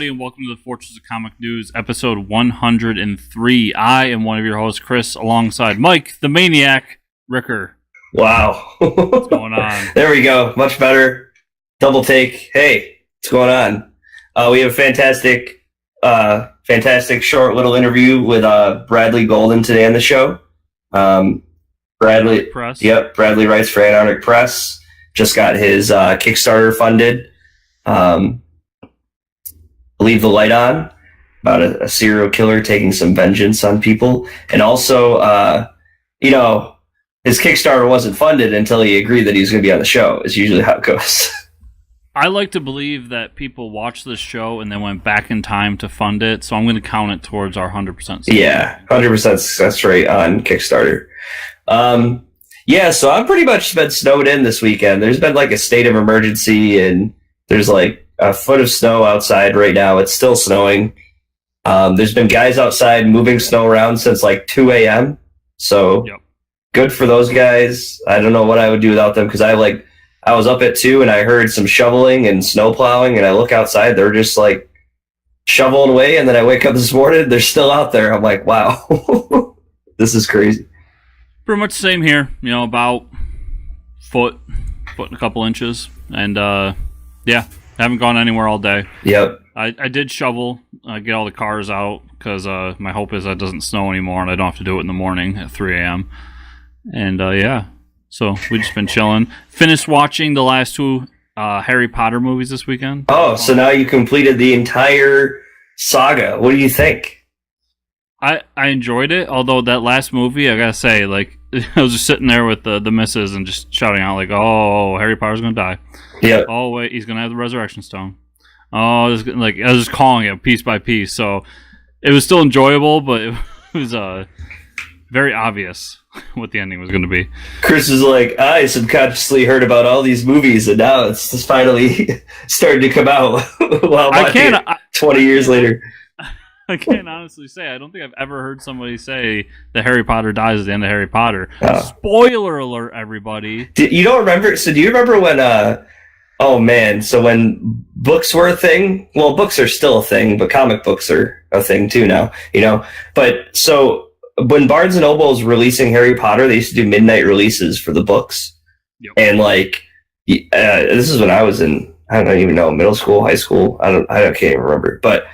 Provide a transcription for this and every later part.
everybody, and welcome to the Fortress of Comic News, episode 103. I am one of your hosts, Chris, alongside Mike, the Maniac, Ricker. Wow. What's going on? There we go. Much better. Double take. Hey, what's going on? We have a fantastic short little interview with Bradley Golden today on the show. Bradley Press. Yep, Bradley writes for Antarctic Press. Just got his Kickstarter funded. Leave the Light On, about a serial killer taking some vengeance on people. And also, his Kickstarter wasn't funded until he agreed that he was going to be on the show, is usually how it goes. I like to believe that people watched this show and then went back in time to fund it, so I'm going to count it towards our 100% success. Yeah, 100% success rate on Kickstarter. So I've pretty much been snowed in this weekend. There's been like a state of emergency, and there's like a foot of snow outside right now. It's still snowing. There's been guys outside moving snow around since like 2 a.m. So Good for those guys. I don't know what I would do without them, because I was up at 2 and I heard some shoveling and snow plowing, and I look outside, they're just like shoveling away, and then I wake up this morning, they're still out there. I'm like, wow, this is crazy. Pretty much the same here, about foot and a couple inches, and haven't gone anywhere all day. Yep. I did shovel, get all the cars out, because my hope is that it doesn't snow anymore and I don't have to do it in the morning at 3 a.m. And so we've just been chilling. Finished watching the last two Harry Potter movies this weekend. Oh, so now you completed the entire saga. What do you think? I enjoyed it, although that last movie, I gotta say, I was just sitting there with the missus and just shouting out, oh, Harry Potter's gonna die. Yeah. Oh, wait, he's gonna have the Resurrection Stone. Oh, I was just calling it piece by piece, so it was still enjoyable, but it was very obvious what the ending was going to be. Chris is like, I subconsciously heard about all these movies, and now it's just finally starting to come out. Well, 20 years later. I can't honestly say. I don't think I've ever heard somebody say that Harry Potter dies at the end of Harry Potter. Oh. Spoiler alert, everybody. You don't remember? So do you remember when... so when books were a thing, well, books are still a thing, but comic books are a thing too now, But so when Barnes & Noble was releasing Harry Potter, they used to do midnight releases for the books. Yep. And this is when I was in, I don't even know, middle school, high school. I can't even remember. But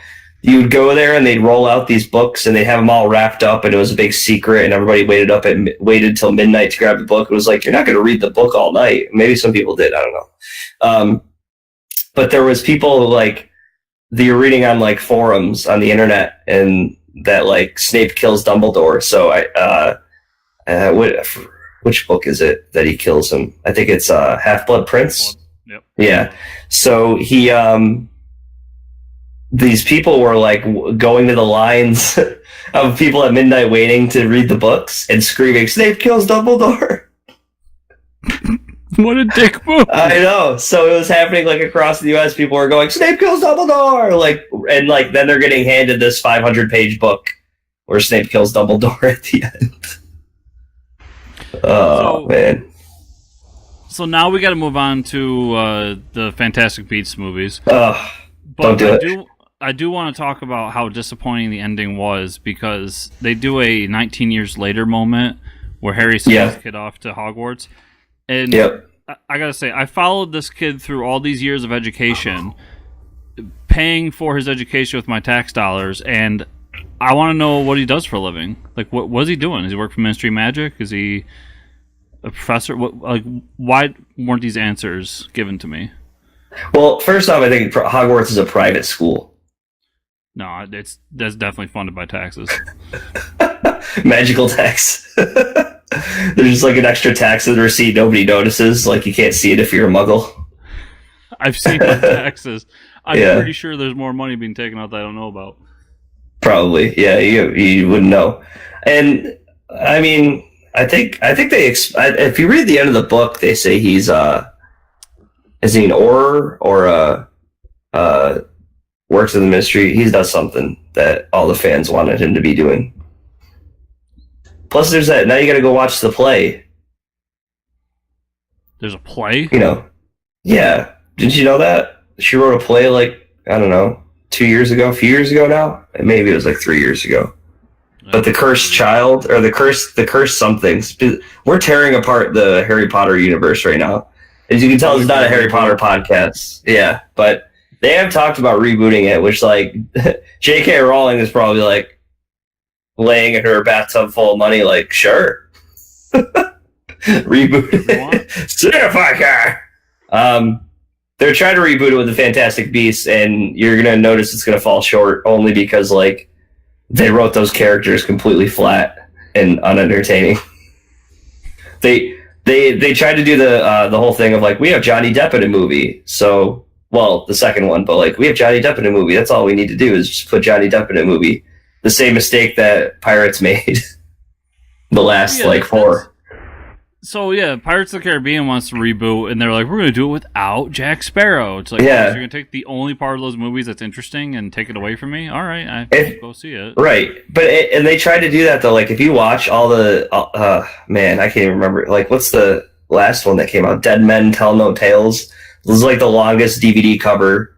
you would go there and they'd roll out these books and they'd have them all wrapped up, and it was a big secret, and everybody waited till midnight to grab the book. It was like, you're not going to read the book all night. Maybe some people did. I don't know. But there was people that you're reading on forums on the internet, and that Snape kills Dumbledore. So which book is it that he kills him? I think it's Half-Blood Prince. Yep. Yeah. So he these people were going to the lines of people at midnight waiting to read the books and screaming, "Snape kills Dumbledore." What a dick move. I know. So it was happening across the US. People were going, "Snape kills Dumbledore!" And then they're getting handed this 500-page book where Snape kills Dumbledore at the end. Man. So now we got to move on to the Fantastic Beasts movies. Don't do it. I do want to talk about how disappointing the ending was, because they do a 19 years later moment where Harry sends his kid off to Hogwarts. And I gotta say, I followed this kid through all these years of education, paying for his education with my tax dollars, and I want to know what he does for a living. What is he doing? Does he work for Ministry of Magic? Is he a professor? Why weren't these answers given to me? Well, first off, I think Hogwarts is a private school. No, that's definitely funded by taxes. Magical tax. There's just an extra tax in the receipt nobody notices. You can't see it if you're a muggle. I've seen the taxes. I'm pretty sure there's more money being taken out that I don't know about. Probably, yeah. You wouldn't know. And I mean, I think they. If you read the end of the book, they say he's is he an Auror or works in the Ministry? He does something that all the fans wanted him to be doing. Plus, there's that. Now you got to go watch the play. There's a play? Yeah. Didn't you know that? She wrote a play I don't know, a few years ago now. Maybe it was like 3 years ago. But the cursed child, or the cursed somethings. We're tearing apart the Harry Potter universe right now. As you can tell, it's not a Harry Potter podcast. Yeah, but they have talked about rebooting it, which, like, J.K. Rowling is probably, like, laying in her bathtub full of money, like, sure. Reboot it. Cinephica! They're trying to reboot it with the Fantastic Beasts, and you're going to notice it's going to fall short only because, like, they wrote those characters completely flat and unentertaining. They tried to do the whole thing of, like, we have Johnny Depp in a movie, so, well, the second one, but, like, we have Johnny Depp in a movie. That's all we need to do is just put Johnny Depp in a movie. The same mistake that Pirates made the last, like, 4. So, yeah, Pirates of the Caribbean wants to reboot, and they're like, we're going to do it without Jack Sparrow. It's like, yeah. You're going to take the only part of those movies that's interesting and take it away from me? All right, I go see it. Right. And they tried to do that, though. Like, if you watch all the... man, I can't even remember. Like, what's the last one that came out? Dead Men Tell No Tales. This is, like, the longest DVD cover.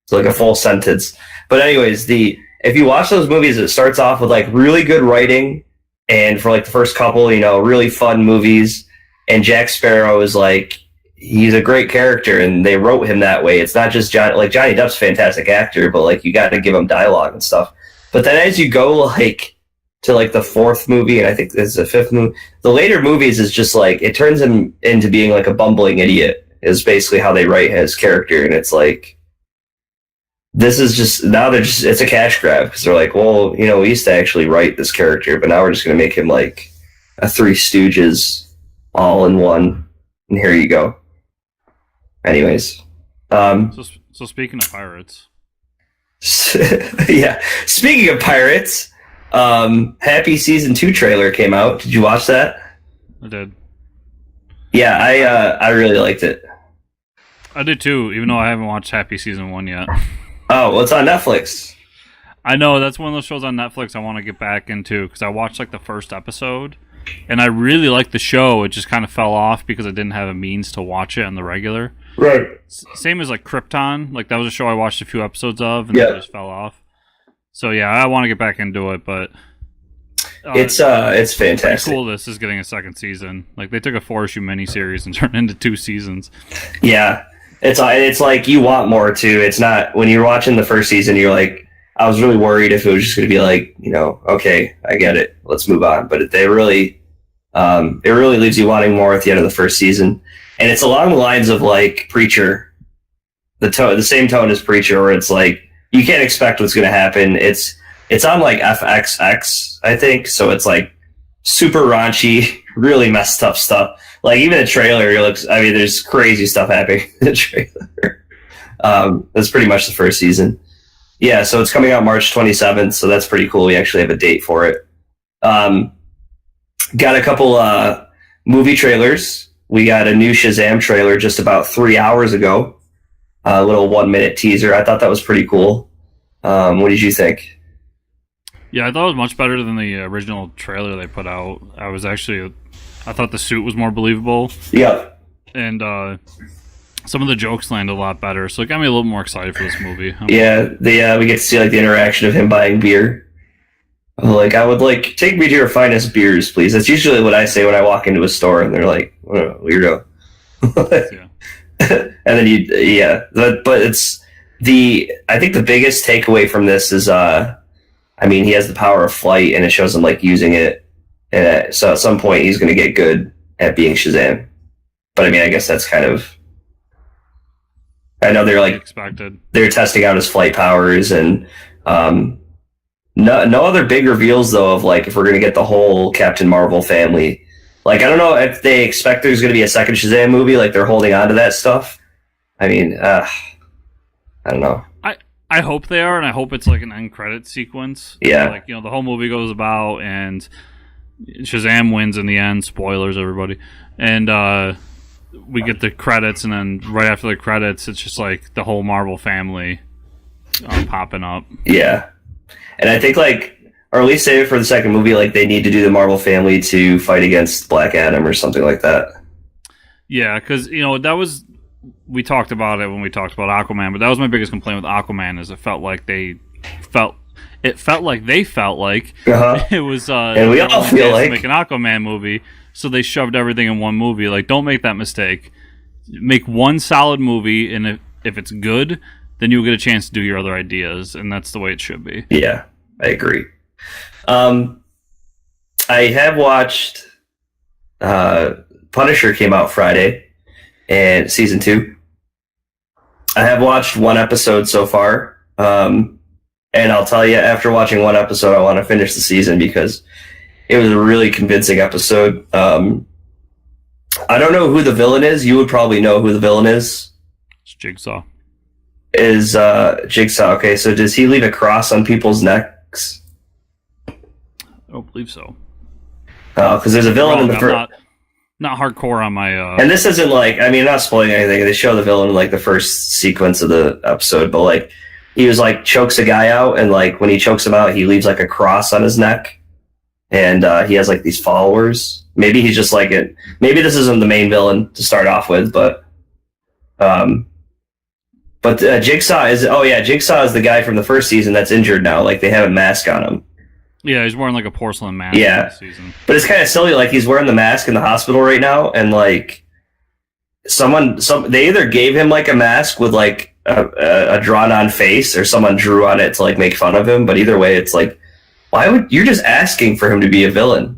It's like a full sentence. But anyways, if you watch those movies, it starts off with, like, really good writing. And for, like, the first couple, you know, really fun movies. And Jack Sparrow is, like, he's a great character, and they wrote him that way. It's not just Johnny Depp's a fantastic actor, but, like, you got to give him dialogue and stuff. But then as you go, like, to, like, the 4th movie, and I think this is the 5th movie, the later movies is just, like, it turns him into being, like, a bumbling idiot, is basically how they write his character. And it's, like, this is just, now it's a cash grab, because they're like, well, you know, we used to actually write this character, but now we're just going to make him like a Three Stooges all in one, and here you go. Anyways. So speaking of pirates. Yeah. Speaking of pirates, Happy Season 2 trailer came out. Did you watch that? I did. Yeah, I really liked it. I did too, even though I haven't watched Happy Season 1 yet. Oh, well, it's on Netflix. I know, that's one of those shows on Netflix I want to get back into, because I watched, like, the first episode, and I really liked the show. It just kind of fell off because I didn't have a means to watch it on the regular. Right. Same as, like, Krypton. Like, that was a show I watched a few episodes of, and then it just fell off. So, yeah, I want to get back into it, but... it's fantastic. It's cool this is getting a second season. Like, they took a 4-issue miniseries and turned it into 2 seasons. Yeah. It's like you want more too. It's not, when you're watching the first season, you're like, I was really worried if it was just going to be like, you know, okay, I get it, let's move on. But it really leaves you wanting more at the end of the first season, and it's along the lines of like Preacher, the same tone as Preacher, where it's like you can't expect what's going to happen. It's on like FXX, I think, so it's like super raunchy, really messed up stuff. Like, even the trailer looks, I mean, there's crazy stuff happening in the trailer. That's pretty much the first season. Yeah, so it's coming out March 27th, so that's pretty cool. We actually have a date for it. Got a couple movie trailers. We got a new Shazam trailer just about 3 hours ago. A little 1-minute teaser. I thought that was pretty cool. What did you think? Yeah, I thought it was much better than the original trailer they put out. I thought the suit was more believable. Yeah. And some of the jokes landed a lot better, so it got me a little more excited for this movie. Yeah, we get to see like the interaction of him buying beer. Like, I would like, take me to your finest beers, please. That's usually what I say when I walk into a store, and they're like, oh, weirdo. Yeah. And then but it's I think the biggest takeaway from this is, I mean, he has the power of flight, and it shows him like using it. And so at some point he's going to get good at being Shazam. But I mean, I guess that's kind of, I know they're like expected. They're testing out his flight powers, and no other big reveals though of like if we're going to get the whole Captain Marvel family. Like, I don't know if they expect there's going to be a second Shazam movie. Like, they're holding on to that stuff. I mean, I don't know. I hope they are, and I hope it's like an end credit sequence. Yeah. Like, you know, the whole movie goes about, and Shazam wins in the end. Spoilers, everybody. And we get the credits, and then right after the credits, it's just like the whole Marvel family popping up. Yeah. And I think, like, or at least save it for the second movie, like, they need to do the Marvel family to fight against Black Adam or something like that. Yeah, because, you know, that was we talked about it when we talked about Aquaman, but that was my biggest complaint with Aquaman is it felt like they felt like it was and we all feel like to make an Aquaman movie, so they shoved everything in one movie. Like, don't make that mistake. Make one solid movie, and if it's good, then you'll get a chance to do your other ideas, and that's the way it should be. Yeah, I agree. I have watched Punisher came out Friday, and season 2. I have watched one episode so far, and I'll tell you, after watching one episode, I want to finish the season because it was a really convincing episode. I don't know who the villain is. You would probably know who the villain is. It's Jigsaw. Is Jigsaw. Okay, so does he leave a cross on people's necks? I don't believe so. Oh, because there's a villain in the first... Not hardcore on my... And this isn't like... I mean, not spoiling anything. They show the villain in, like, the first sequence of the episode, but, like, he was, like, chokes a guy out, and, like, when he chokes him out, he leaves, like, a cross on his neck. And he has, like, these followers. Maybe he's just, like, it. Maybe this isn't the main villain to start off with, but... Jigsaw is... Oh, yeah, Jigsaw is the guy from the first season that's injured now. Like, they have a mask on him. Yeah, he's wearing like a porcelain mask. Yeah, this season. But it's kind of silly. Like, he's wearing the mask in the hospital right now, and like they either gave him like a mask with like a drawn-on face, or someone drew on it to like make fun of him. But either way, it's like, why would you're just asking for him to be a villain?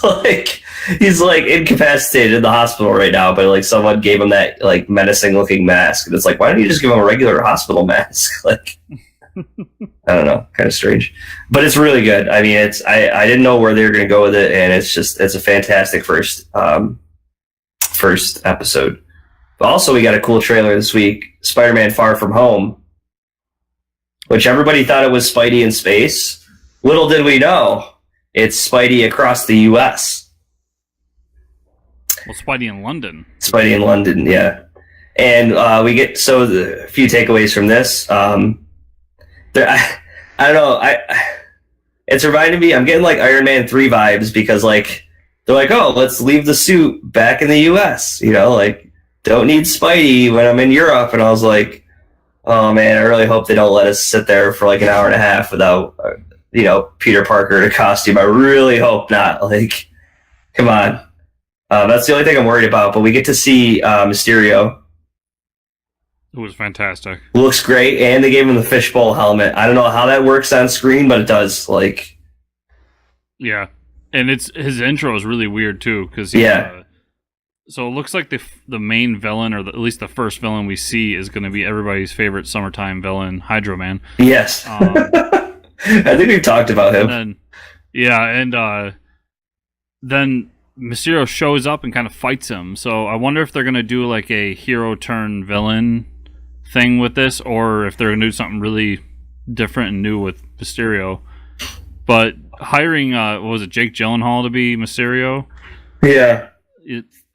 Like, he's like incapacitated in the hospital right now, but like someone gave him that like menacing-looking mask, and it's like, why don't you just give him a regular hospital mask? Like. I don't know, kind of strange, but it's really good. I mean, I didn't know where they were going to go with it, and it's a fantastic first episode. But also, we got a cool trailer this week, Spider-Man: Far From Home, which everybody thought it was Spidey in space. Little did we know, it's Spidey across the U.S. Well, Spidey in London. Spidey in London, yeah. And we get a few takeaways from this. I don't know. It's reminding me. I'm getting like Iron Man 3 vibes because like they're like, oh, let's leave the suit back in the U.S. You know, like don't need Spidey when I'm in Europe. And I was like, oh man, I really hope they don't let us sit there for like an hour and a half without Peter Parker in a costume. I really hope not. Like, come on. That's the only thing I'm worried about. But we get to see Mysterio. It was fantastic. Looks great, and they gave him the fishbowl helmet. I don't know how that works on screen, but it does. Like, yeah, and his intro is really weird too, because so it looks like the main villain, or at least the first villain we see, is going to be everybody's favorite summertime villain, Hydro Man. Yes, I think we've talked about him. Then Mysterio shows up and kind of fights him. So I wonder if they're going to do like a hero turn villain thing with this, or if they're going to do something really different and new with Mysterio. But hiring, Jake Gyllenhaal to be Mysterio? Yeah.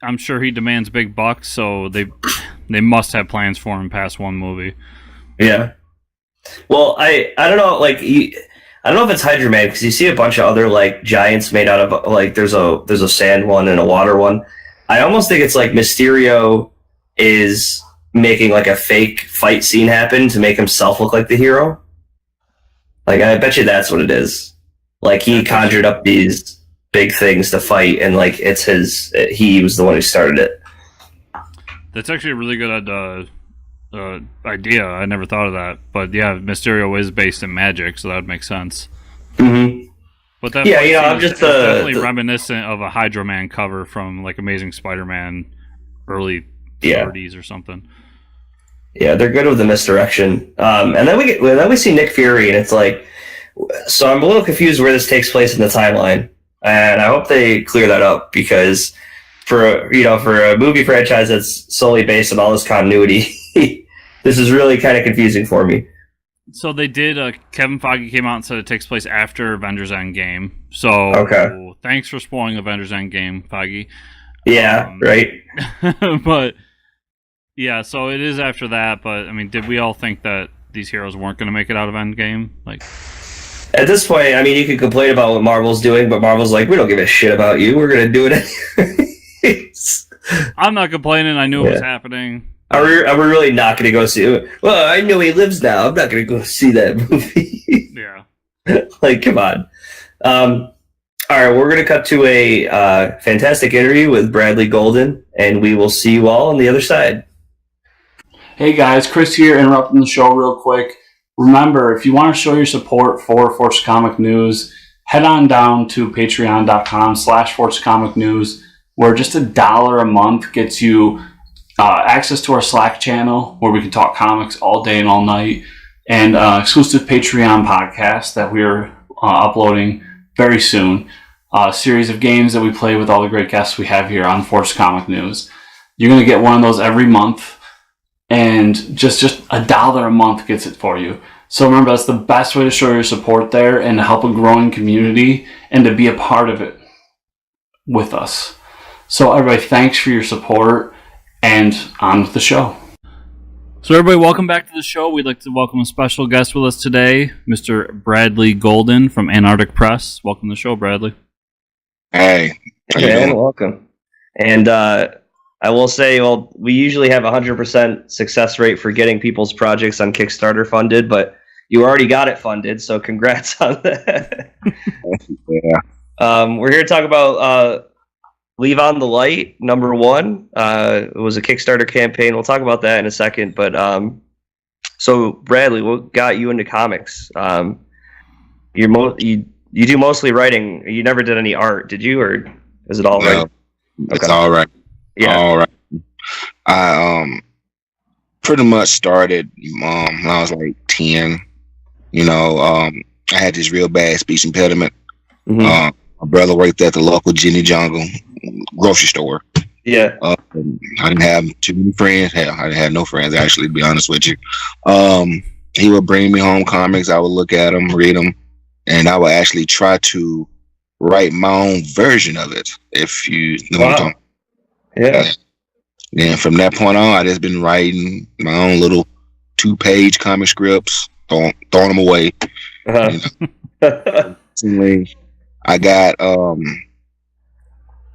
I'm sure he demands big bucks, so they must have plans for him past one movie. Yeah. Well, I don't know, like, I don't know if it's Hydro Man, because you see a bunch of other like giants made out of like there's a sand one and a water one. I almost think it's like Mysterio is making like a fake fight scene happen to make himself look like the hero. Like, I bet you that's what it is. Like, he conjured up these big things to fight, and like he was the one who started it. That's actually a really good idea. I never thought of that, but yeah, Mysterio is based in magic, so that would make sense. Mm-hmm. But that I'm just definitely reminiscent of a Hydro Man cover from like Amazing Spider-Man early 30s or something. Yeah, they're good with the misdirection. And then we see Nick Fury, and it's like, so I'm a little confused where this takes place in the timeline, and I hope they clear that up, because for a movie franchise that's solely based on all this continuity, this is really kind of confusing for me. So they did. Kevin Feige came out and said it takes place after Avengers Endgame. So okay. Thanks for spoiling Avengers Endgame, Feige. Yeah, right. But yeah, so it is after that. But I mean, did we all think that these heroes weren't going to make it out of Endgame? Like, at this point, I mean, you can complain about what Marvel's doing, but Marvel's like, we don't give a shit about you. We're going to do it anyways. I'm not complaining. I knew it was happening. Are we really not going to go see it? Well, I know he lives now. I'm not going to go see that movie. Yeah. Like, come on. All right, we're going to cut to a fantastic interview with Bradley Golden, and we will see you all on the other side. Hey guys, Chris here, interrupting the show real quick. Remember, if you want to show your support for Force Comic News, head on down to patreon.com/Force Comic News, where just $1 a month gets you access to our Slack channel, where we can talk comics all day and all night, and exclusive Patreon podcast that we're uploading very soon. A series of games that we play with all the great guests we have here on Force Comic News. You're going to get one of those every month, and just $1 a month gets it for you. So remember, that's the best way to show your support there and to help a growing community and to be a part of it with us. So everybody, thanks for your support, and on with the show. So everybody, welcome back to the show. We'd like to welcome a special guest with us today, Mr. Bradley Golden from Antarctic Press. Welcome to the show, Bradley. Hey. Welcome. And I will say, well, we usually have 100% success rate for getting people's projects on Kickstarter funded, but you already got it funded, so congrats on that. Yeah. We're here to talk about Leave on the Light, number 1. It was a Kickstarter campaign. We'll talk about that in a second. But so, Bradley, what got you into comics? You do mostly writing. You never did any art, did you? Or is it all right? It's all right. Yeah. All right. I pretty much started when I was like 10. I had this real bad speech impediment. Mm-hmm. My brother worked at the local Jenny Jungle grocery store. Yeah. I didn't have too many friends. Hell, I didn't have no friends, actually, to be honest with you. He would bring me home comics. I would look at them, read them, and I would actually try to write my own version of it, if you know what I'm talking about. Yeah. And from that point on, I just been writing my own little 2-page comic scripts, throwing them away. Uh-huh. I got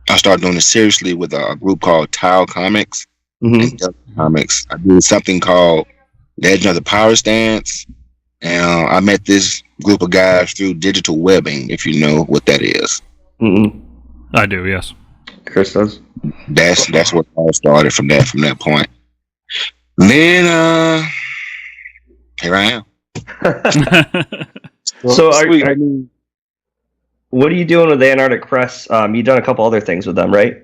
I started doing it seriously with a group called Tile Comics. Mm-hmm. Comics. I did something called Legend of the Power Stance, and I met this group of guys through digital webbing, if you know what that is. Mm-hmm. I do, yes. Chris does. That's what all started from that point. Then here I am. So what are you doing with the Antarctic Press? You've done a couple other things with them, right?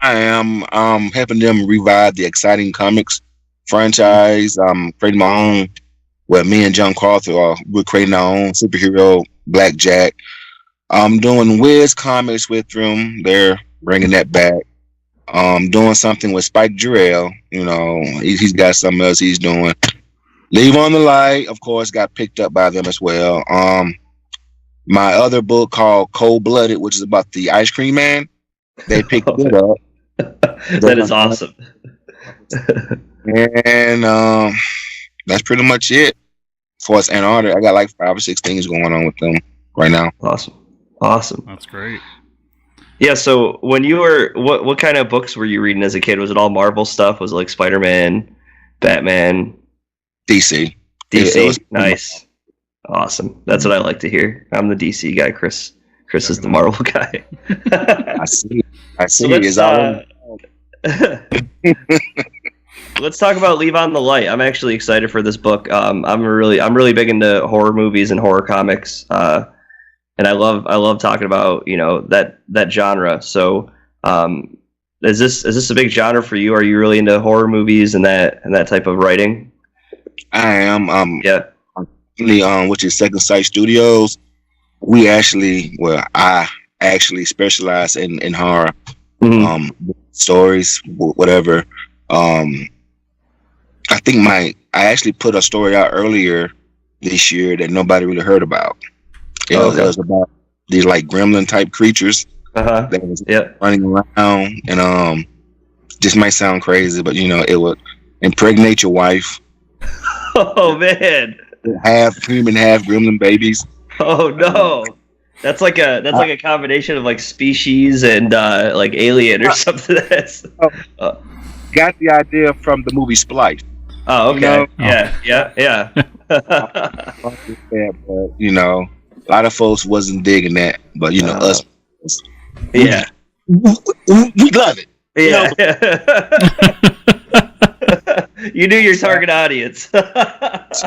I am helping them revive the exciting comics franchise. Creating my own. Well, me and John Carter we're creating our own superhero Blackjack. I'm doing Wiz comics with them. They're bringing that back. Doing something with Spike Jarrell. He's got something else he's doing. Leave on the Light, of course, got picked up by them as well. My other book called Cold Blooded, which is about the ice cream man, they picked it up. That is awesome. And that's pretty much it. For us Antarctic, I got like 5 or 6 things going on with them right now. Awesome. That's great. Yeah, so when you were, what kind of books were you reading as a kid? Was it all Marvel stuff? Was it like Spider-Man, Batman? DC. DC? Nice. Awesome. That's what I like to hear. I'm the DC guy. Chris is the Marvel guy. I see. So let's talk about Leave on the Light. I'm actually excited for this book. I'm really big into horror movies and horror comics. And I love talking about, that genre. So, is this a big genre for you? Are you really into horror movies and that type of writing? I am. Yeah. Which is Second Sight Studios. I actually specialize in horror, stories, whatever. I think I actually put a story out earlier this year that nobody really heard about. It was about these like gremlin type creatures that was running around, and this might sound crazy, but it would impregnate your wife. Oh man! Half human, half gremlin babies. Oh no! That's like a combination of like Species and like Alien or something. got the idea from the movie Splice. Oh, okay. Yeah. Yeah, but a lot of folks wasn't digging that, but us, Yeah. we love it. Yeah. You knew your target audience. But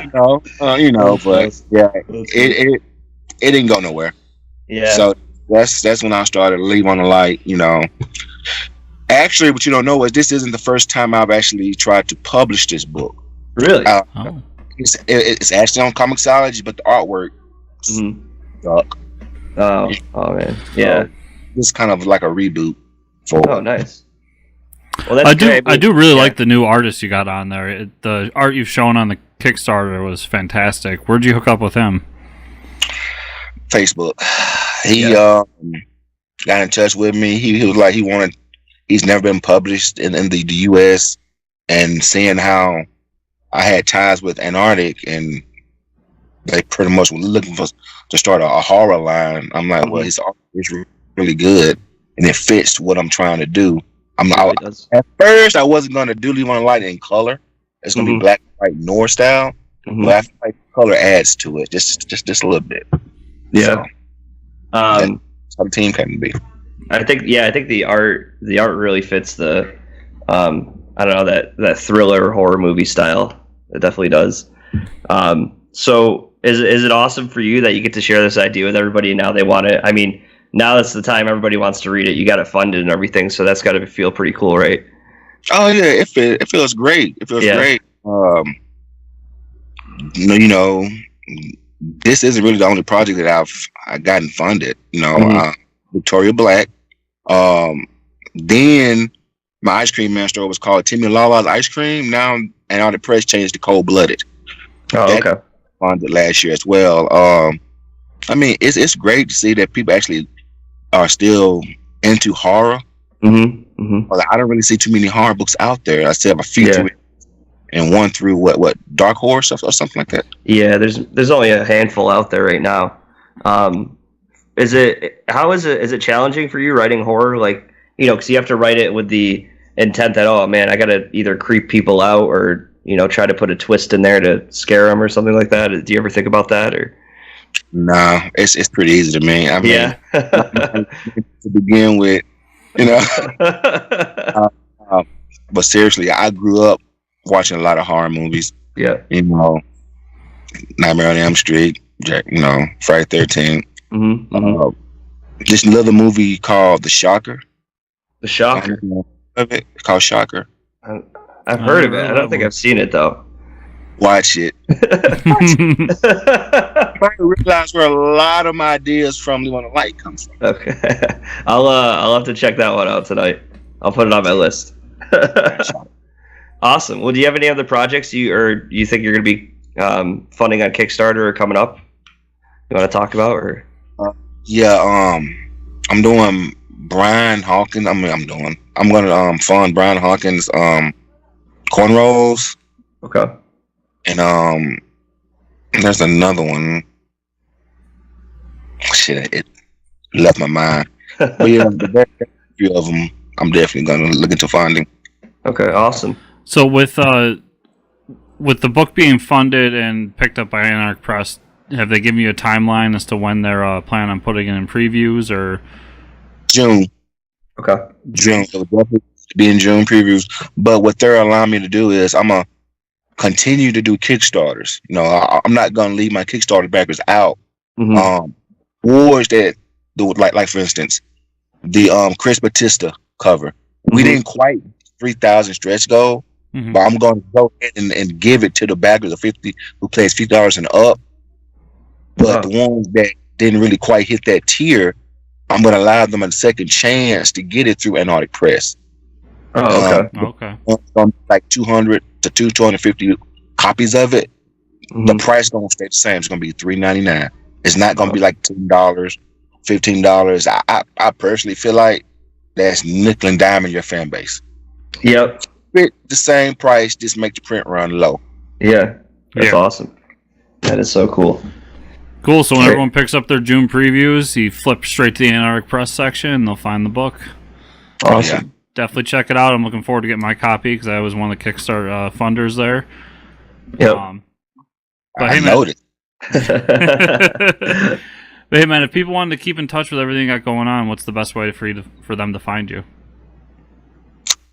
yeah, it didn't go nowhere. Yeah. So that's when I started to leave on the light. Actually, what you don't know is this isn't the first time I've actually tried to publish this book. Really? It's actually on Comixology, but the artwork suck. Oh man. Yeah. So it's kind of like a reboot. Oh, nice. Well, that's I do really like the new artist you got on there. The art you've shown on the Kickstarter was fantastic. Where'd you hook up with him? Facebook. He got in touch with me. He was like he's never been published in the US, and seeing how I had ties with Antarctic and they pretty much were looking to start a horror line. I'm like, well, his art is really good and it fits what I'm trying to do. At first I wasn't going to do Leave on the Light in color. It's going to be black and white Noir style, but I feel like color adds to it just a little bit. Yeah. So, that's how the team came to be. I think the art really fits the I don't know, that thriller horror movie style. It definitely does. So is it awesome for you that you get to share this idea with everybody? Now they want it. I mean, now that's the time everybody wants to read it. You got it funded and everything, so that's got to feel pretty cool, right? Oh yeah, it feels great. It feels great. This isn't really the only project that I've gotten funded. Victoria Black. Then my ice cream man store was called Timmy Lala's Ice Cream. Now Antarctic Press changed to Cold Blooded. Oh, okay. Funded last year as well. I mean, it's great to see that people actually are still into horror. I don't really see too many horror books out there. I still have a few through it, and one through what Dark Horse or something like that. Yeah, there's only a handful out there right now. Is it challenging for you writing horror? Like, because you have to write it with the intent that, oh man, I gotta either creep people out or try to put a twist in there to scare them or something like that. Do you ever think about that? Or nah, it's pretty easy to me. I mean, to begin with, but seriously, I grew up watching a lot of horror movies. Yeah, Nightmare on Elm Street, Friday 13th. Just another movie called The Shocker. The Shocker. It's called Shocker. I've heard of it. I don't think I've seen it though. Watch it. I realize where a lot of my ideas from Leave on the Light comes from. Okay, I'll have to check that one out tonight. I'll put it on my list. Awesome. Well, do you have any other projects you think you're going to be funding on Kickstarter or coming up? You want to talk about or? I'm doing Brian Hawkins. I'm going to fund Brian Hawkins cornrows. Okay. And there's another one. Shit, it left my mind. But yeah, a few of them I'm definitely going to look into funding. Okay, awesome. So with the book being funded and picked up by Antarctic Press, have they given you a timeline as to when they're planning on putting it in previews or? June. Okay. June. So definitely be in June previews. But what they're allowing me to do is I'm gonna continue to do Kickstarters. I'm not gonna leave my Kickstarter backers out. Wars that like for instance, the Chris Batista cover. We didn't quite 3,000 stretch goal, but I'm gonna go ahead and give it to the backers of 50 who plays $50 and up. But the ones that didn't really quite hit that tier, I'm going to allow them a second chance to get it through Antarctic Press. Oh, okay. Okay. Like 200 to 250 copies of it. The price going to stay the same. It's going to be $3.99. It's not going to be like $10, $15. I personally feel like that's nickel and dime your fan base. Yep. Fit the same price, just make the print run low. Yeah. That's awesome. That is so cool. Cool. So when everyone picks up their June previews, you flip straight to the Antarctic Press section and they'll find the book. Awesome. definitely check it out. I'm looking forward to getting my copy because I was one of the Kickstarter funders there. Yep. But I hey, noted. But hey, man, if people wanted to keep in touch with everything you got going on, what's the best way for them to find you?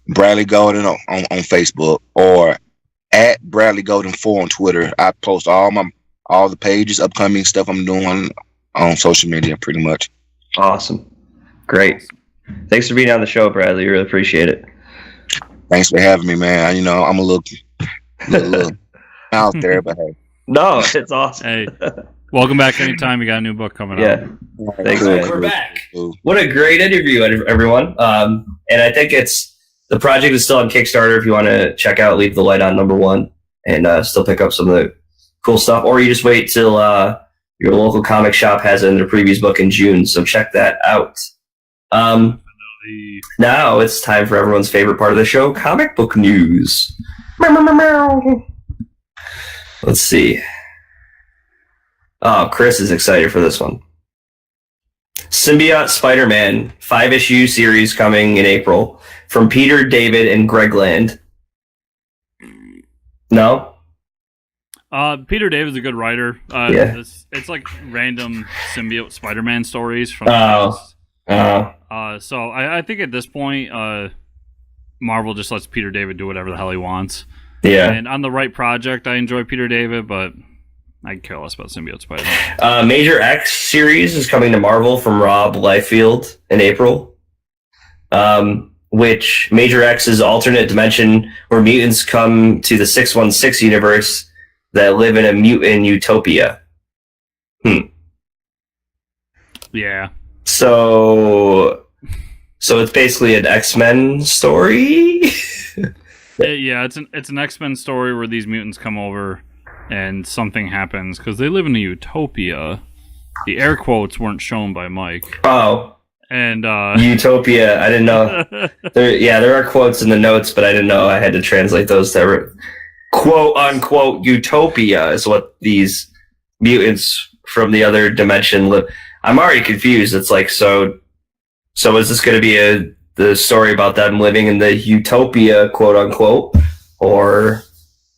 Bradley Golden on Facebook or at Bradley Golden 4 on Twitter. I post all the pages, upcoming stuff I'm doing on social media, pretty much. Awesome. Great. Thanks for being on the show, Bradley. Really appreciate it. Thanks for having me, man. You know, I'm a little out there, but hey. No, it's awesome. Hey, welcome back anytime. You got a new book coming out. Thanks, Cool. man. We're back. What a great interview, everyone. And I think the project is still on Kickstarter if you want to check out Leave the Light On #1 and still pick up some of the cool stuff. Or you just wait till your local comic shop has it in their previous book in June. So check that out. Now it's time for everyone's favorite part of the show, comic book news. Let's see. Oh, Chris is excited for this one. Symbiont Spider-Man 5-issue series coming in April from Peter David and Greg Land. No? Peter David's a good writer. Yeah. It's like random symbiote Spider-Man stories from so I think at this point Marvel just lets Peter David do whatever the hell he wants. Yeah. And on the right project I enjoy Peter David, but I care less about symbiote Spider-Man. Major X series is coming to Marvel from Rob Liefeld in April. Which Major X is alternate dimension where mutants come to the 616 universe that live in a mutant utopia. Yeah. So it's basically an X-Men story? Yeah, it's an X-Men story where these mutants come over and something happens because they live in a utopia. The air quotes weren't shown by Mike. Oh. And utopia, I didn't know. There are quotes in the notes, but I didn't know I had to translate those to quote unquote utopia is what these mutants from the other dimension live. I'm already confused. It's like so is this going to be the story about them living in the utopia, quote unquote, or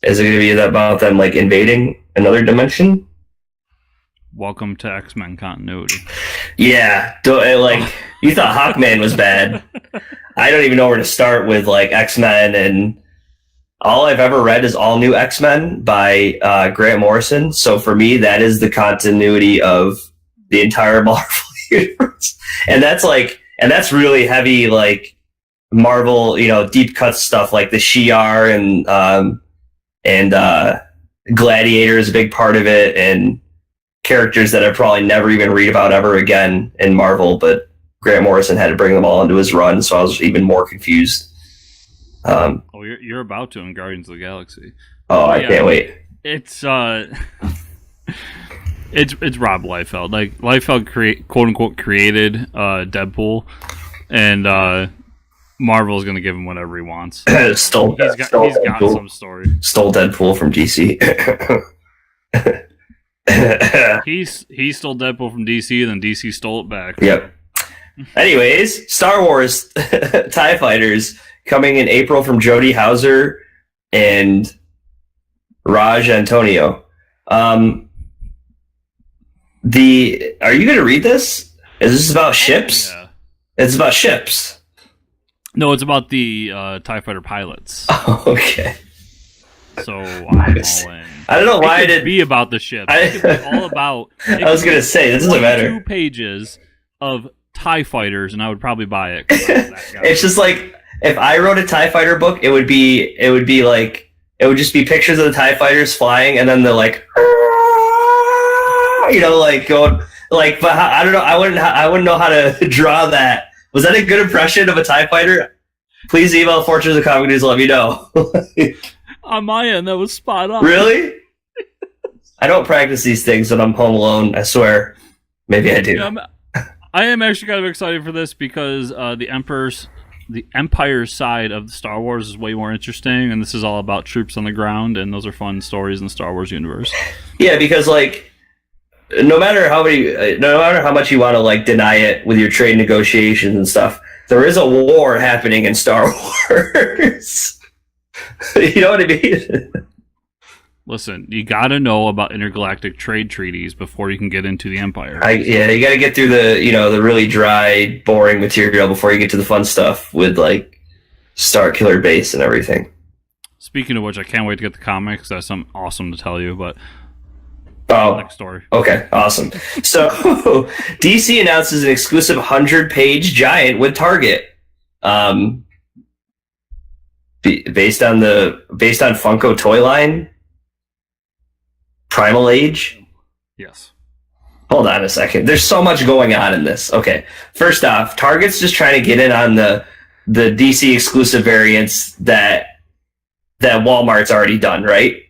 is it going to be about them like invading another dimension? Welcome to X-Men continuity. Yeah, you thought Hawkman was bad. I don't even know where to start with like X-Men, and all I've ever read is All New X-Men by Grant Morrison. So for me, that is the continuity of the entire Marvel universe, and that's really heavy, like Marvel, deep cut stuff like the Shi'ar and Gladiator is a big part of it, and characters that I probably never even read about ever again in Marvel, but Grant Morrison had to bring them all into his run, so I was even more confused. You're about to in Guardians of the Galaxy. Oh, I can't wait. It's it's Rob Liefeld. Like Liefeld quote unquote created Deadpool, and Marvel's gonna give him whatever he wants. He's got some story. Stole Deadpool from DC. he stole Deadpool from DC, then DC stole it back. Yep. Anyways, Star Wars TIE Fighters coming in April from Jody Hauser and Raj Antonio. Are you going to read this? Is this about ships? Yeah. It's about ships. No, it's about the TIE Fighter pilots. Oh, okay. So I'm all in. I don't know why it could be about the ship. It could be all about. I was gonna say this doesn't matter. 2 pages of TIE fighters, and I would probably buy it. It's just like if I wrote a TIE fighter book, it would just be pictures of the TIE fighters flying, and then they're like, like going like. But I don't know. I wouldn't know how to draw that. Was that a good impression of a TIE fighter? Please email Fortunes of Comic News. Let me know. On my end, that was spot on. Really? I don't practice these things when I'm home alone, I swear. Maybe I do. Yeah, I am actually kind of excited for this because the Empire's side of the Star Wars is way more interesting, and this is all about troops on the ground, and those are fun stories in the Star Wars universe. Yeah, because no matter how much you want to like deny it with your trade negotiations and stuff, there is a war happening in Star Wars. You know what I mean? Listen, you got to know about intergalactic trade treaties before you can get into the Empire. You got to get through the really dry, boring material before you get to the fun stuff with like Star Killer Base and everything. Speaking of which, I can't wait to get the comics. That's something awesome to tell you, but next story. Okay, awesome. So DC announces an exclusive 100-page giant with Target. Based on Funko toy line. Primal Age? Yes. Hold on a second. There's so much going on in this. Okay. First off, Target's just trying to get in on the DC exclusive variants that Walmart's already done, right?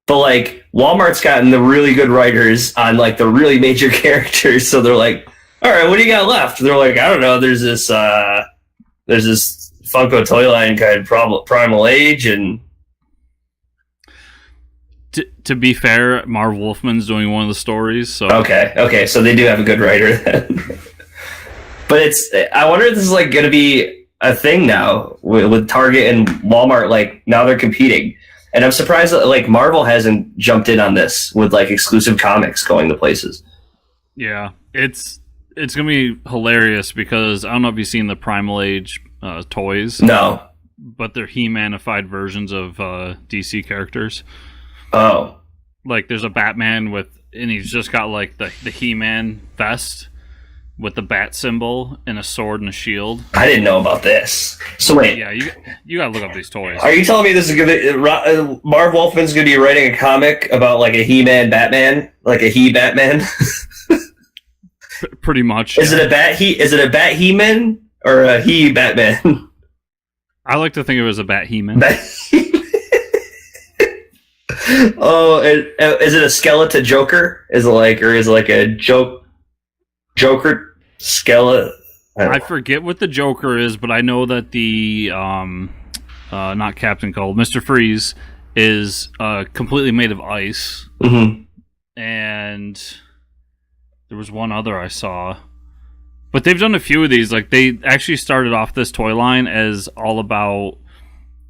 But like Walmart's gotten the really good writers on like the really major characters, so they're like, all right, what do you got left? They're like, I don't know, there's this Funko toy line kind of Primal Age, and to be fair, Marv Wolfman's doing one of the stories, so okay, so they do have a good writer then. But I wonder if this is like going to be a thing now with Target and Walmart. Like now they're competing, and I'm surprised that like Marvel hasn't jumped in on this with like exclusive comics going to places. Yeah, it's gonna be hilarious because I don't know if you've seen the Primal Age toys. No, but they're He-manified versions of DC characters. Oh, like there's a Batman and he's just got like the He-Man vest with the bat symbol and a sword and a shield. I didn't know about this. So wait, yeah, you gotta look up these toys. Are you telling me this is gonna Marv Wolfman's gonna be writing a comic about like a He-Man Batman, like a He-Batman? Pretty much. Is it a Bat He-Man or a He-Batman? I like to think it was a Bat He-Man. Oh, is it a skeleton Joker? Is it like a Joker skeleton? I forget what the Joker is, but I know that the not Captain Cold, Mr. Freeze is completely made of ice. Mm-hmm. And there was one other I saw. But they've done a few of these. Like they actually started off this toy line as all about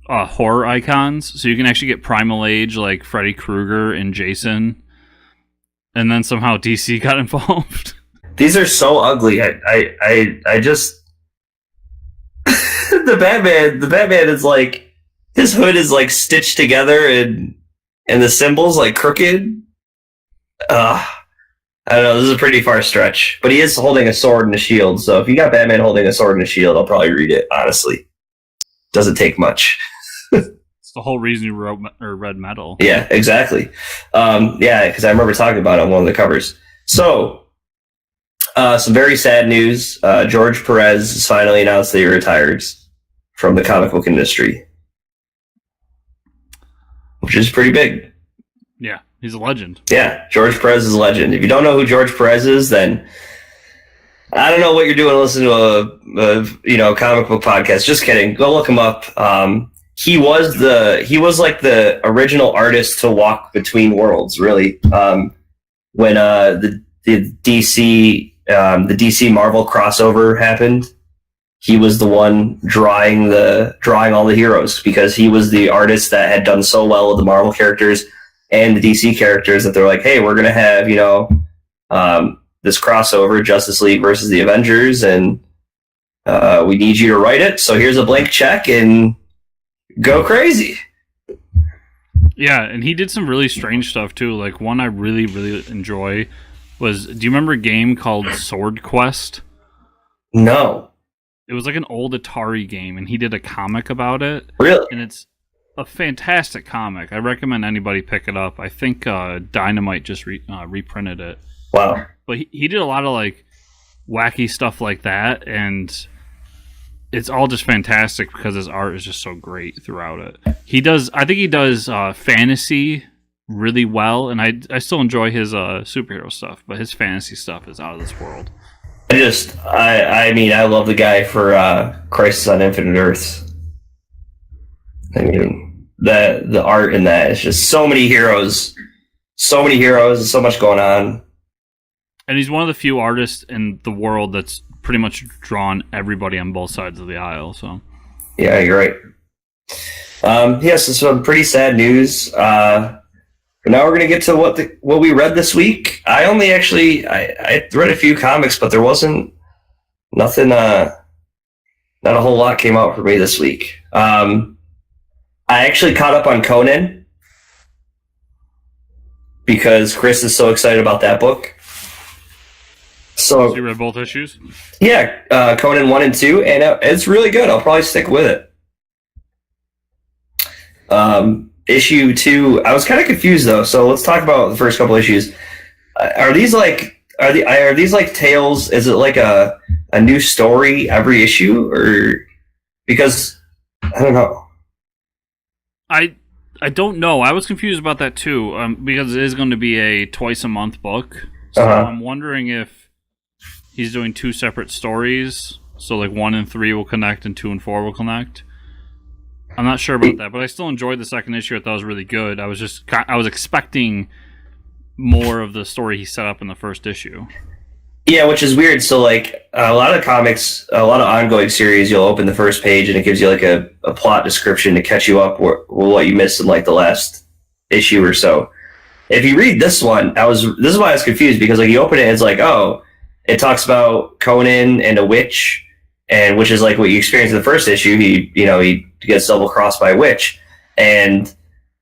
horror icons, so you can actually get Primal Age like Freddy Krueger and Jason, and then somehow DC got involved. These are so ugly. I just the Batman is like his hood is like stitched together and the symbols like crooked. I don't know. This is a pretty far stretch, but he is holding a sword and a shield. So if you got Batman holding a sword and a shield, I'll probably read it. Honestly, doesn't take much. It's the whole reason you read Metal. Yeah, exactly. Yeah, because I remember talking about it on one of the covers. So, some very sad news. George Perez has finally announced that he retires from the comic book industry, which is pretty big. Yeah, he's a legend. Yeah, George Perez is a legend. If you don't know who George Perez is, then I don't know what you're doing listening to a comic book podcast. Just kidding. Go look him up. He was like the original artist to Walk Between Worlds, really. When the DC Marvel crossover happened, he was the one drawing all the heroes, because he was the artist that had done so well with the Marvel characters and the DC characters that they're like, hey, we're gonna have this crossover, Justice League versus the Avengers, and we need you to write it. So here's a blank check and go crazy. Yeah, and he did some really strange stuff too. Like one I really, really enjoy was, do you remember a game called Sword Quest? No. It was like an old Atari game, and he did a comic about it. Really? And it's a fantastic comic. I recommend anybody pick it up. I think Dynamite just reprinted it. Wow. But he did a lot of like wacky stuff like that, and it's all just fantastic because his art is just so great throughout it. I think he does fantasy really well, and I still enjoy his superhero stuff, but his fantasy stuff is out of this world. I love the guy for Crisis on Infinite Earths. I mean, the art in that is just so many heroes, and so much going on. And he's one of the few artists in the world that's pretty much drawn everybody on both sides of the aisle. So, yeah, you're right. Yes, so some pretty sad news. But now we're gonna get to what we read this week. I only actually I read a few comics, but there wasn't nothing. Not a whole lot came out for me this week. I actually caught up on Conan because Chris is so excited about that book. So you read both issues? Yeah, Conan 1 and 2, and it's really good. I'll probably stick with it. Issue 2, I was kind of confused though. So let's talk about the first couple issues. Are these like tales? Is it like a new story every issue, or because I don't know. I don't know. I was confused about that too, because it is going to be a twice a month book. So I'm wondering if he's doing 2 separate stories. So like 1 and 3 will connect, and 2 and 4 will connect. I'm not sure about that, but I still enjoyed the second issue. I thought it was really good. I was expecting more of the story he set up in the first issue. Yeah, which is weird. So like a lot of comics, a lot of ongoing series, you'll open the first page and it gives you like a plot description to catch you up what you missed in like the last issue or so. If you read this one, this is why I was confused, because like you open it and it's like, oh, it talks about Conan and a witch, and which is like what you experienced in the first issue. He gets double crossed by a witch, and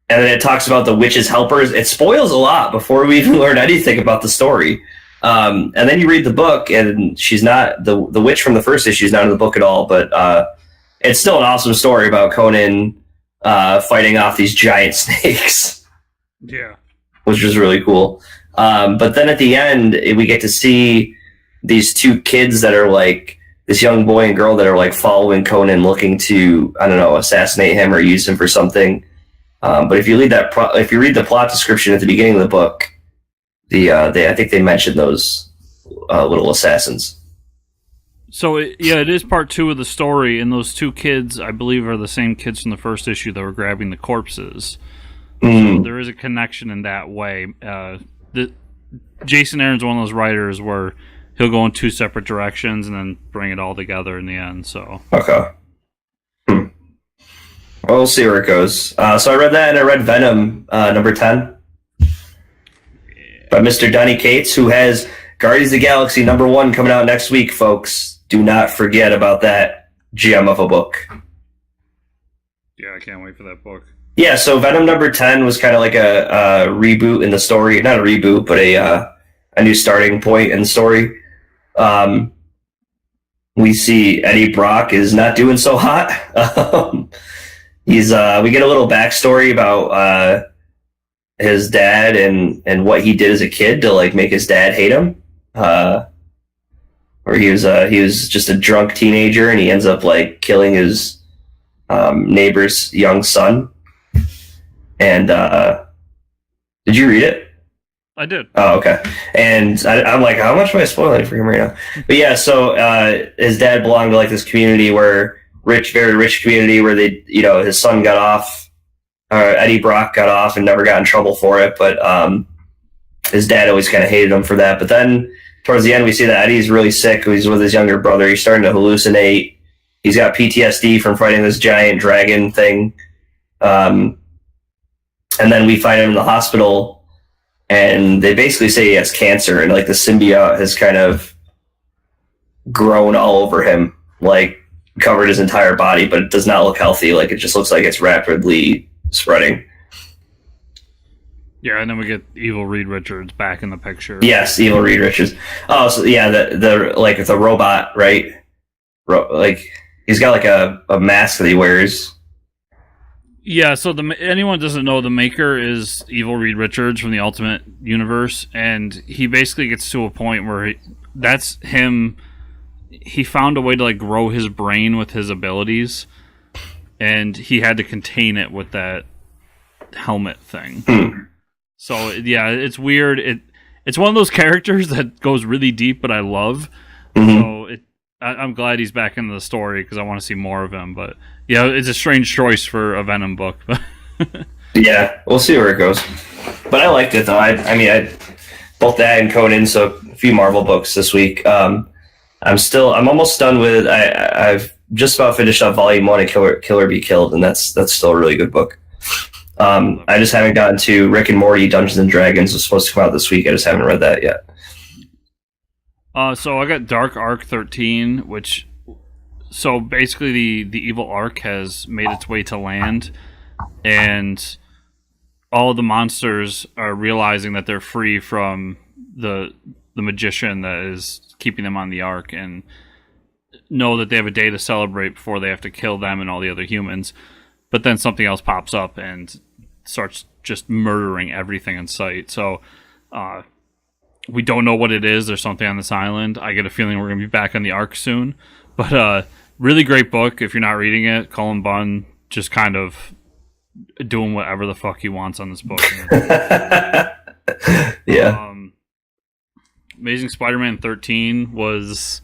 then it talks about the witch's helpers. It spoils a lot before we even learn anything about the story. And then you read the book, and she's not the witch from the first issue is not in the book at all. But it's still an awesome story about Conan fighting off these giant snakes. Yeah, which was really cool. But then at the end, we get to see these 2 kids that are like this young boy and girl that are like following Conan, looking to, I don't know, assassinate him or use him for something. But if you read the plot description at the beginning of the book, I think they mentioned those little assassins. So it is part 2 of the story, and those 2 kids, I believe, are the same kids from the first issue that were grabbing the corpses. So there is a connection in that way. Jason Aaron's one of those writers where he'll go in 2 separate directions and then bring it all together in the end. So okay. Well, we'll see where it goes. So I read that, and I read Venom number 10 by Mr. Donny Cates, who has Guardians of the Galaxy number 1 coming out next week, folks. Do not forget about that gem of a book. Yeah, I can't wait for that book. Yeah, so Venom number 10 was kind of like a reboot in the story. Not a reboot, but a new starting point in the story. We see Eddie Brock is not doing so hot. We get a little backstory about his dad and what he did as a kid to like make his dad hate him. Where he was just a drunk teenager, and he ends up like killing his neighbor's young son. And did you read it? I did. Oh, okay. And I'm like, how much am I spoiling for him right now? But yeah, so his dad belonged to like this community very rich community where his son got off. Eddie Brock got off and never got in trouble for it, but his dad always kind of hated him for that. But then towards the end, we see that Eddie's really sick. He's with his younger brother. He's starting to hallucinate. He's got PTSD from fighting this giant dragon thing. And then we find him in the hospital, and they basically say he has cancer, and like the symbiote has kind of grown all over him, like covered his entire body, but it does not look healthy. Like it just looks like it's rapidly spreading. Yeah, and then we get Evil Reed Richards back in the picture. Yes, Evil Reed Richards. Oh, so yeah, the robot, right? Like he's got like a mask that he wears. Yeah, so anyone who doesn't know, the maker is Evil Reed Richards from the Ultimate Universe, and he basically gets to a point where that's him. He found a way to like grow his brain with his abilities, and he had to contain it with that helmet thing. So yeah, it's weird. It's one of those characters that goes really deep, but I love. So I'm glad he's back into the story because I want to see more of him. But yeah, it's a strange choice for a Venom book. Yeah, we'll see where it goes. But I liked it though. I mean, both that and Conan. So few Marvel books this week. I'm almost done with. I've just about finished up Volume 1 of Killer Be Killed, and that's still a really good book. I just haven't gotten to Rick and Morty Dungeons and Dragons. Was supposed to come out this week. I just haven't read that yet. So I got Dark Arc 13, which, so basically the evil Ark has made its way to land, and all of the monsters are realizing that they're free from the magician that is keeping them on the Ark, and know that they have a day to celebrate before they have to kill them and all the other humans. But then something else pops up and starts just murdering everything in sight. So we don't know what it is. There's something on this island. I get a feeling we're going to be back on the Ark soon. But really great book. If you're not reading it, Cullen Bunn just kind of doing whatever the fuck he wants on this book. Yeah. Amazing Spider-Man 13 was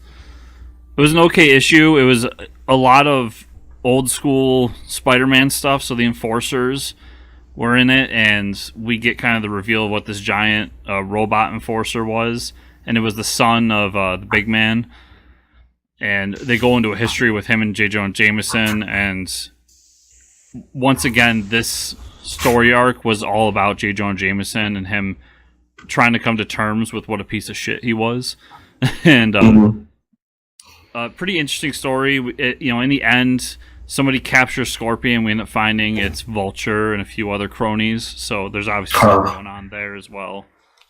an okay issue. It was a lot of old school Spider-Man stuff, so the Enforcers were in it, and we get kind of the reveal of what this giant robot enforcer was, and it was the son of the big man, and they go into a history with him and J. Jonah Jameson, and once again, this story arc was all about J. Jonah Jameson and him trying to come to terms with what a piece of shit he was. And pretty interesting story. In the end, somebody captures Scorpion. We end up finding it's Vulture and a few other cronies. So there's obviously something going on there as well.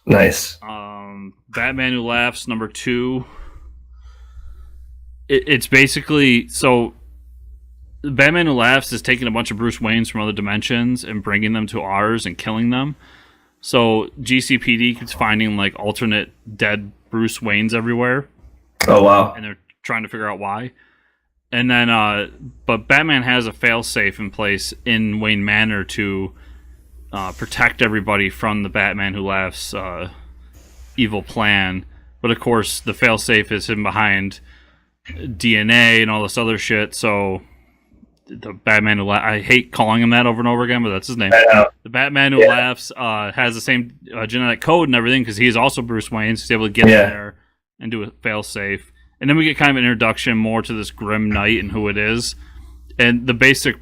Nice. Batman Who Laughs, number 2. It's basically, so Batman Who Laughs is taking a bunch of Bruce Waynes from other dimensions and bringing them to ours and killing them. So GCPD keeps finding like alternate dead Bruce Waynes everywhere. Oh wow! And they're trying to figure out why. And then, but Batman has a failsafe in place in Wayne Manor to protect everybody from the Batman Who Laughs evil plan. But of course, the failsafe is hidden behind DNA and all this other shit. So the Batman Who Laughs, I hate calling him that over and over again, but that's his name. The Batman Who Laughs has the same genetic code and everything because he's also Bruce Wayne, so he's able to get in there and do a failsafe. And then we get kind of an introduction more to this Grim Knight and who it is. And the basic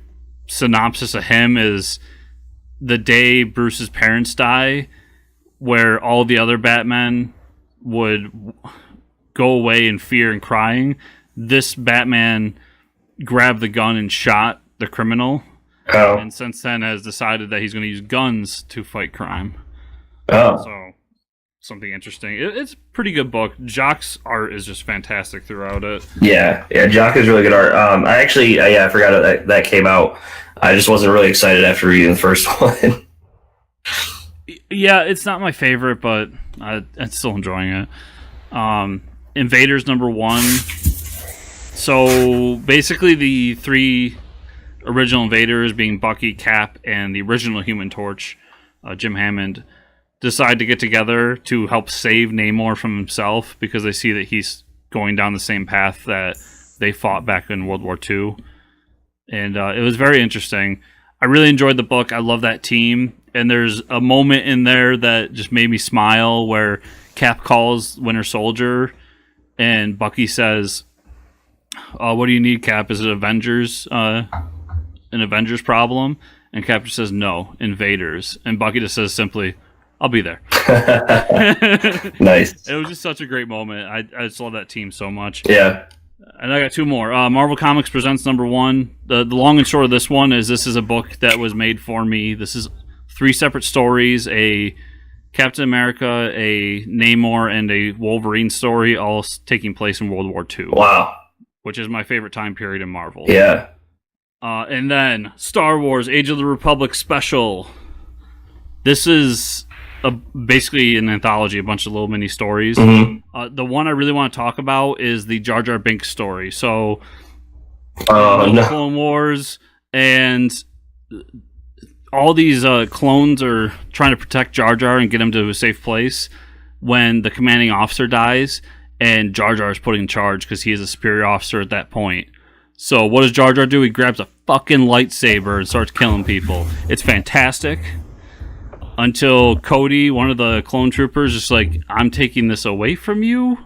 synopsis of him is the day Bruce's parents die, where all the other Batmen would go away in fear and crying. This Batman grabbed the gun and shot the criminal, and since then has decided that he's going to use guns to fight crime. So something interesting. It's a pretty good book. Jock's art is just fantastic throughout it. Yeah, Jock is really good art. I forgot that came out. I just wasn't really excited after reading the first one. Yeah, it's not my favorite, but I'm still enjoying it. Invaders number 1. So basically the 3 original Invaders, being Bucky, Cap, and the original Human Torch, Jim Hammond, decide to get together to help save Namor from himself because they see that he's going down the same path that they fought back in World War II. And it was very interesting. I really enjoyed the book. I love that team. And there's a moment in there that just made me smile where Cap calls Winter Soldier and Bucky says, what do you need, Cap? Is it an Avengers problem? And Cap just says, no, invaders. And Bucky just says simply, I'll be there. Nice. It was just such a great moment. I just love that team so much. Yeah. And I got 2 more. Marvel Comics Presents number 1. The long and short of this one is this is a book that was made for me. This is 3 separate stories, a Captain America, a Namor, and a Wolverine story, all taking place in World War II. Wow. Which is my favorite time period in Marvel. Yeah. And then Star Wars Age of the Republic Special. This is basically an anthology, a bunch of little mini stories. Mm-hmm. The one I really want to talk about is the Jar Binks story. So, Clone Wars, and all these clones are trying to protect Jar Jar and get him to a safe place when the commanding officer dies, and Jar Jar is put in charge because he is a superior officer at that point. So what does Jar Jar do? He grabs a fucking lightsaber and starts killing people. It's fantastic. until Cody, one of the clone troopers, just like, I'm taking this away from you.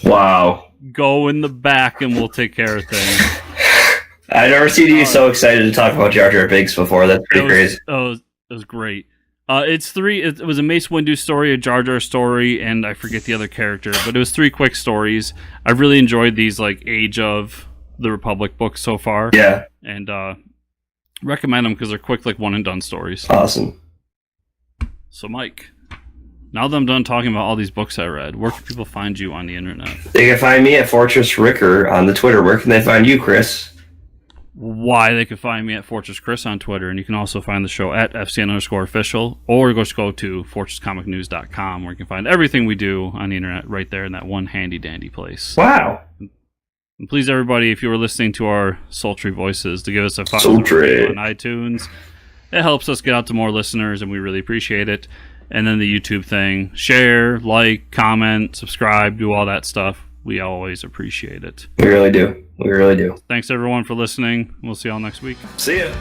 Wow. Go in the back and we'll take care of things. I've never seen you so excited to talk about Jar Jar Binks before. That's pretty crazy. It was great. It's 3. It was a Mace Windu story, a Jar Jar story, and I forget the other character, but it was 3 quick stories. I've really enjoyed these like Age of the Republic books so far. Yeah. And recommend them because they're quick, like one and done stories. Awesome. So, Mike, now that I'm done talking about all these books I read, where can people find you on the internet? They can find me at Fortress Ricker on the Twitter. Where can they find you, Chris? Why, they can find me at Fortress Chris on Twitter, and you can also find the show at FCN_official, or just go to FortressComicNews.com, where you can find everything we do on the internet right there in that one handy dandy place. Wow. And please, everybody, if you were listening to our sultry voices, to give us a 5-star Sultry on iTunes. It helps us get out to more listeners, and we really appreciate it. And then the YouTube thing. Share, like, comment, subscribe, do all that stuff. We always appreciate it. We really do. We really do. Thanks, everyone, for listening. We'll see y'all next week. See ya.